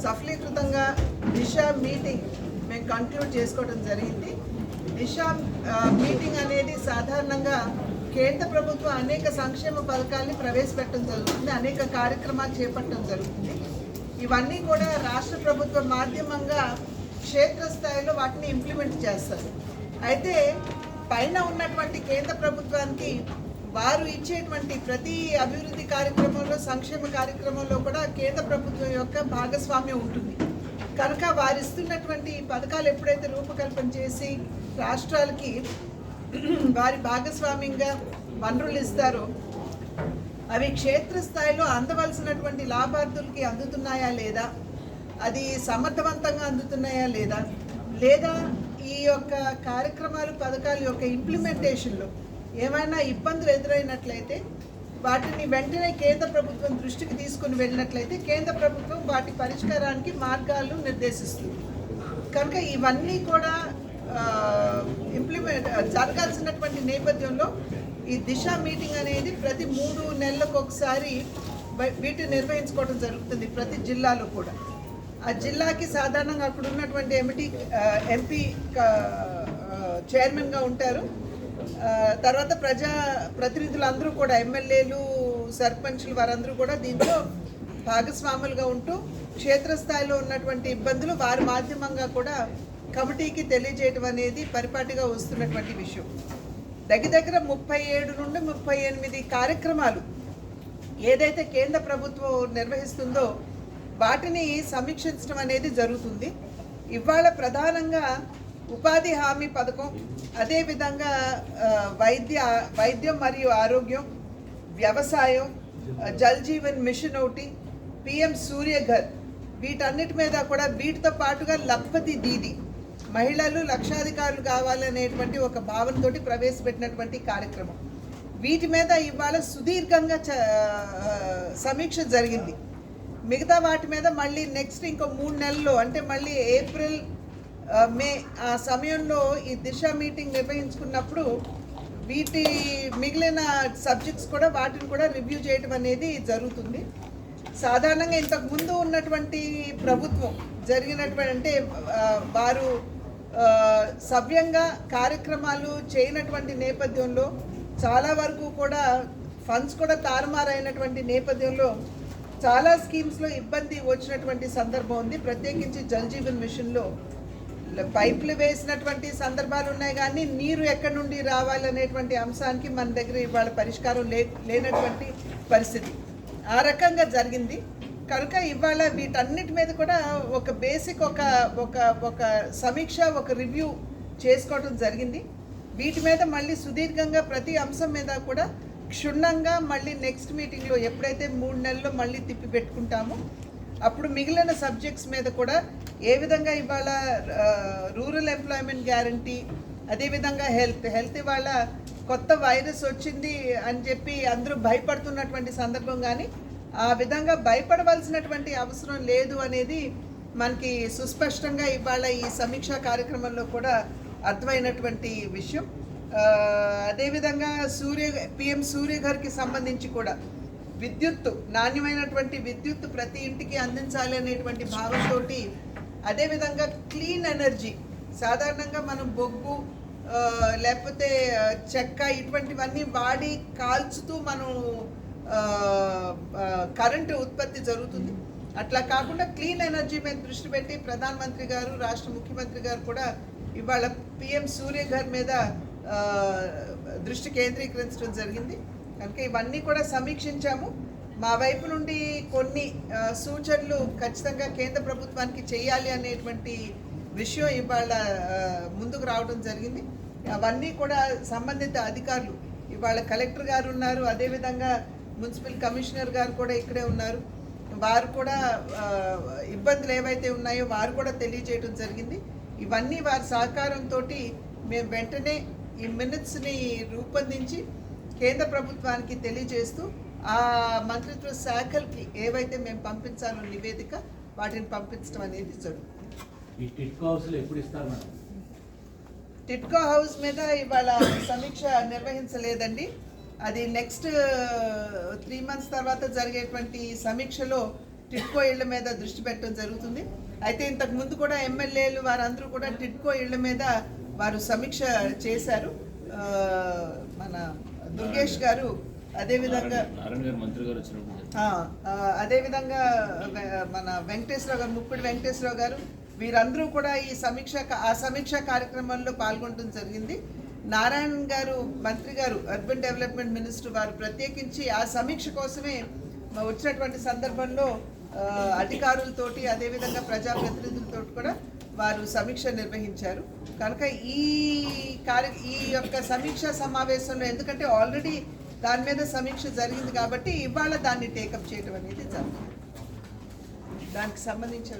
సఫలీకృతంగా దిశ meeting మేము conclude చేసుకోవడం జరిగింది. దిశ మీటింగ్ అనేది సాధారణంగా కేంద్ర ప్రభుత్వం అనేక సంక్షేమ పథకాల్ని ప్రవేశపెట్టడం జరుగుతుంది, అనేక కార్యక్రమాలు చేపట్టడం జరుగుతుంది. ఇవన్నీ కూడా రాష్ట్ర ప్రభుత్వ మాధ్యమంగా క్షేత్రస్థాయిలో వాటిని ఇంప్లిమెంట్ చేస్తారు. అయితే పైన ఉన్నటువంటి కేంద్ర ప్రభుత్వానికి వారు ఇచ్చేటువంటి ప్రతి అభివృద్ధి కార్యక్రమంలో, సంక్షేమ కార్యక్రమంలో కూడా కేంద్ర ప్రభుత్వం యొక్క భాగస్వామ్యం ఉంటుంది. కనుక వారు ఇస్తున్నటువంటి పథకాలు ఎప్పుడైతే రూపకల్పన చేసి రాష్ట్రాలకి వారి భాగస్వామ్యంగా వనరులు ఇస్తారో అవి క్షేత్రస్థాయిలో అందవలసినటువంటి లాభార్థులకి అందుతున్నాయా లేదా, అది సమర్థవంతంగా అందుతున్నాయా లేదా, లేదా ఈ యొక్క కార్యక్రమాలు పథకాల యొక్క ఇంప్లిమెంటేషన్లో ఏమైనా ఇబ్బందులు ఎదురైనట్లయితే వాటిని వెంటనే కేంద్ర ప్రభుత్వం దృష్టికి తీసుకుని వెళ్ళినట్లయితే కేంద్ర ప్రభుత్వం వాటి పరిష్కారానికి మార్గాలు నిర్దేశిస్తుంది. కనుక ఇవన్నీ కూడా జరగాల్సినటువంటి నేపథ్యంలో ఈ దిశ మీటింగ్ అనేది ప్రతి 3 నెలలకు ఒకసారి వీటిని నిర్వహించుకోవడం జరుగుతుంది ప్రతి జిల్లాలో కూడా. ఆ జిల్లాకి సాధారణంగా అక్కడ ఉన్నటువంటి ఎంపీ చైర్మన్గా ఉంటారు. తర్వాత ప్రతినిధులు అందరూ కూడా ఎమ్మెల్యేలు, సర్పంచ్లు వారందరూ కూడా దీంట్లో భాగస్వాములుగా ఉంటూ క్షేత్రస్థాయిలో ఉన్నటువంటి ఇబ్బందులు వారి మాధ్యమంగా కూడా కమిటీకి తెలియజేయడం అనేది పరిపాటిగా వస్తున్నటువంటి విషయం. దగ్గర 37 నుండి 38 కార్యక్రమాలు ఏదైతే కేంద్ర ప్రభుత్వం నిర్వహిస్తుందో వాటిని సమీక్షించడం అనేది జరుగుతుంది. ఇవాళ ప్రధానంగా ఉపాధి హామీ పథకం, అదేవిధంగా వైద్యం మరియు ఆరోగ్యం, వ్యవసాయం, జల్ జీవన్ మిషన్ ఒకటి, పిఎం సూర్యఘర్, వీటన్నిటి మీద కూడా వీటితో పాటుగా లఖపతి దీది, మహిళలు లక్షాధికారులు కావాలనేటువంటి ఒక భావనతోటి ప్రవేశపెట్టినటువంటి కార్యక్రమం. వీటి మీద ఇవాళ సుదీర్ఘంగా సమీక్ష జరిగింది. మిగతా వాటి మీద మళ్ళీ నెక్స్ట్ ఇంకో 3 నెలల్లో, అంటే మళ్ళీ ఏప్రిల్, మే ఆ సమయంలో ఈ దిశ మీటింగ్ నిర్వహించుకున్నప్పుడు వీటి మిగిలిన సబ్జెక్ట్స్ కూడా వాటిని కూడా రివ్యూ చేయడం అనేది జరుగుతుంది. సాధారణంగా ఇంతకు ముందు ఉన్నటువంటి ప్రభుత్వం జరిగినటువంటి అంటే వారు సవ్యంగా కార్యక్రమాలు చేయనటువంటి నేపథ్యంలో చాలా వరకు కూడా ఫండ్స్ కూడా తారుమారైనటువంటి నేపథ్యంలో చాలా స్కీమ్స్లో ఇబ్బంది వచ్చినటువంటి సందర్భం ఉంది. ప్రత్యేకించి జల్ జీవన్ మిషన్లో పైపులు వేసినటువంటి సందర్భాలు ఉన్నాయి, కానీ నీరు ఎక్కడి నుండి రావాలనేటువంటి అంశానికి మన దగ్గర ఇవాళ పరిష్కారం లేనటువంటి పరిస్థితి ఆ రకంగా జరిగింది. కనుక ఇవాళ వీటన్నిటి మీద కూడా ఒక బేసిక్ ఒక సమీక్ష, ఒక రివ్యూ చేసుకోవడం జరిగింది. వీటి మీద మళ్ళీ సుదీర్ఘంగా ప్రతి అంశం మీద కూడా క్షుణ్ణంగా మళ్ళీ నెక్స్ట్ మీటింగ్లో ఎప్పుడైతే 3 నెలల్లో మళ్ళీ తిప్పి పెట్టుకుంటామో అప్పుడు మిగిలిన సబ్జెక్ట్స్ మీద కూడా ఏ విధంగా ఇవాళ రూరల్ ఎంప్లాయ్మెంట్ గ్యారంటీ, అదేవిధంగా హెల్త్ ఇవాళ కొత్త వైరస్ వచ్చింది అని చెప్పి అందరూ భయపడుతున్నటువంటి సందర్భం, కానీ ఆ విధంగా భయపడవలసినటువంటి అవసరం లేదు అనేది మనకి సుస్పష్టంగా ఇవాళ ఈ సమీక్షా కార్యక్రమంలో కూడా అర్థమైనటువంటి విషయం. అదేవిధంగా పిఎం సూర్యఘర్కి సంబంధించి కూడా నాణ్యమైనటువంటి విద్యుత్ ప్రతి ఇంటికి అందించాలి అనేటువంటి భావంతో, అదేవిధంగా క్లీన్ ఎనర్జీ, సాధారణంగా మనం బొగ్గు లేకపోతే చెక్క ఇటువంటివన్నీ వాడి కాల్చుతూ మనం కరెంటు ఉత్పత్తి జరుగుతుంది. అట్లా కాకుండా క్లీన్ ఎనర్జీ మీద దృష్టి పెట్టి ప్రధానమంత్రి గారు, రాష్ట్ర ముఖ్యమంత్రి గారు కూడా ఇవాళ పిఎం సూర్యఘర్ మీద దృష్టి కేంద్రీకరించడం జరిగింది. కనుక ఇవన్నీ కూడా సమీక్షించాము. మా వైపు నుండి కొన్ని సూచనలు ఖచ్చితంగా కేంద్ర ప్రభుత్వానికి చేయాలి అనేటువంటి విషయం ఇవాళ ముందుకు రావడం జరిగింది. అవన్నీ కూడా సంబంధిత అధికారులు, ఇవాళ కలెక్టర్ గారు ఉన్నారు, అదేవిధంగా మున్సిపల్ కమిషనర్ గారు కూడా ఇక్కడే ఉన్నారు, వారు కూడా ఇబ్బందులు ఏవైతే ఉన్నాయో వారు కూడా తెలియజేయడం జరిగింది. ఇవన్నీ వారి సహకారంతో మేము వెంటనే ఈ మినిట్స్ని రూపొందించి కేంద్ర ప్రభుత్వానికి తెలియజేస్తూ ఆ మంత్రిత్వ శాఖలకి ఏవైతే మేము పంపించాలో నివేదిక వాటిని పంపించడం అనేది జరుగుతుంది. టిట్కో హౌస్ మీద ఇవాళ సమీక్ష నిర్వహించలేదండి. అది నెక్స్ట్ 3 months తర్వాత జరిగేటువంటి సమీక్షలో టిడ్కో ఇళ్ల మీద దృష్టి పెట్టడం జరుగుతుంది. అయితే ఇంతకు ముందు కూడా ఎమ్మెల్యేలు వారందరూ కూడా టిడ్కో ఇళ్ల మీద వారు సమీక్ష చేశారు. మన దుర్గేష్ గారు అదేవిధంగా అదేవిధంగా మన వెంకటేశ్వరరావు గారు, ముప్పిడి వెంకటేశ్వరరావు గారు వీరందరూ కూడా ఈ సమీక్ష కార్యక్రమంలో పాల్గొనడం జరిగింది. నారాయణ గారు మంత్రి గారు, అర్బన్ డెవలప్మెంట్ మినిస్టర్ వారు ప్రత్యేకించి ఆ సమీక్ష కోసమే వచ్చినటువంటి సందర్భంలో అధికారులతోటి అదేవిధంగా ప్రజాప్రతినిధులతో కూడా వారు సమీక్ష నిర్వహించారు. కనుక ఈ యొక్క సమీక్ష సమావేశంలో, ఎందుకంటే ఆల్రెడీ దాని మీద సమీక్ష జరిగింది కాబట్టి ఇవాళ దాన్ని టేకప్ చేయడం అనేది జరిగింది. దానికి సంబంధించి